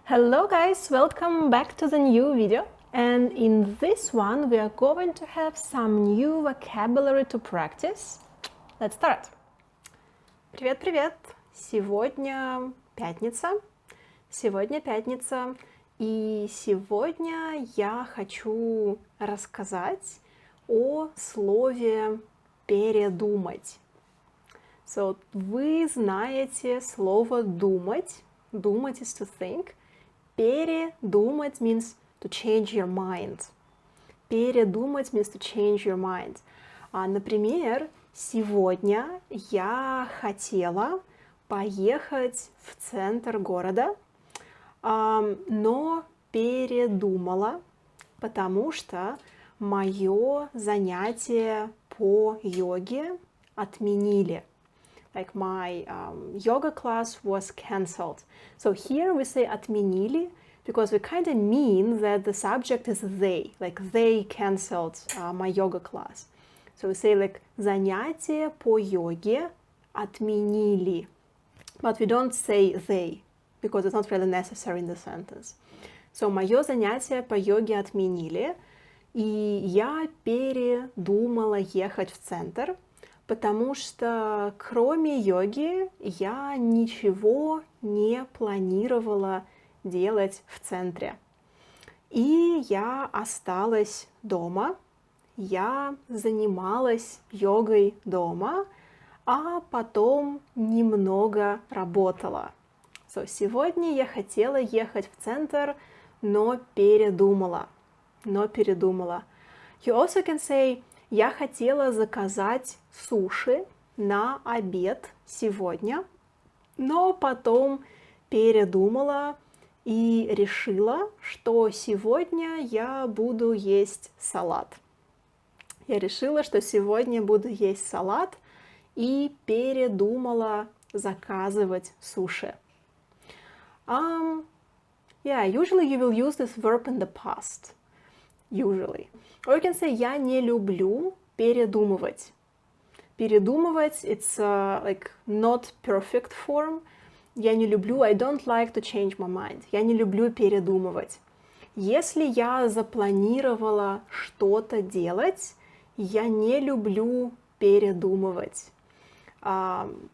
Hello guys, welcome back to the new video, and in this one we are going to have some new vocabulary to practice. Let's start. Привет-привет! Сегодня пятница. И сегодня я хочу рассказать о слове передумать. So, вы знаете слово думать. Думать is to think. Передумать means to change your mind. Передумать means to change your mind. Например, сегодня я хотела поехать в центр города, но передумала, потому что мое занятие по йоге отменили. Like my yoga class was cancelled. So here we say отменили because we kind of mean that the subject is they, like they cancelled my yoga class. So we say like занятие по йоге отменили. But we don't say they because it's not really necessary in the sentence. So мое занятие по йоге отменили, и я передумала ехать в центр, потому что кроме йоги я ничего не планировала делать в центре. И я осталась дома, я занималась йогой дома, а потом немного работала. So, сегодня я хотела ехать в центр, но передумала. You also can say я хотела заказать суши на обед сегодня, но потом передумала и решила, что сегодня я буду есть салат. Я решила, что сегодня буду есть салат и передумала заказывать суши. Yeah, usually you will use this verb in the past. Usually. Or you can say я не люблю передумывать. Передумывать, it's like not perfect form. Я не люблю, I don't like to change my mind. Я не люблю передумывать. Если я запланировала что-то делать, я не люблю передумывать,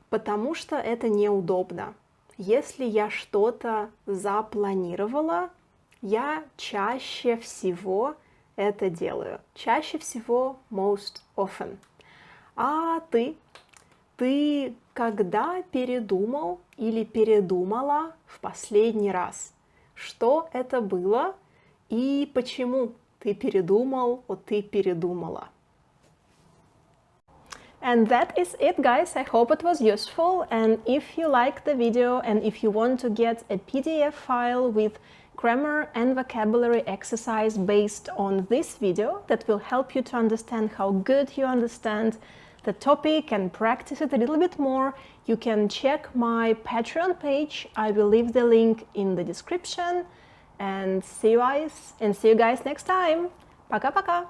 потому что это неудобно. Если я что-то запланировала, я чаще всего это делаю. Чаще всего, most often. А ты? Ты когда передумал или передумала в последний раз? Что это было и почему ты передумал, ты передумала? And that is it, guys. I hope it was useful. And if you like the video and if you want to get a PDF file with grammar and vocabulary exercise based on this video that will help you to understand how good you understand the topic and practice it a little bit more, you can check my Patreon page. I will leave the link in the description. And see you guys next time. Пока-пока!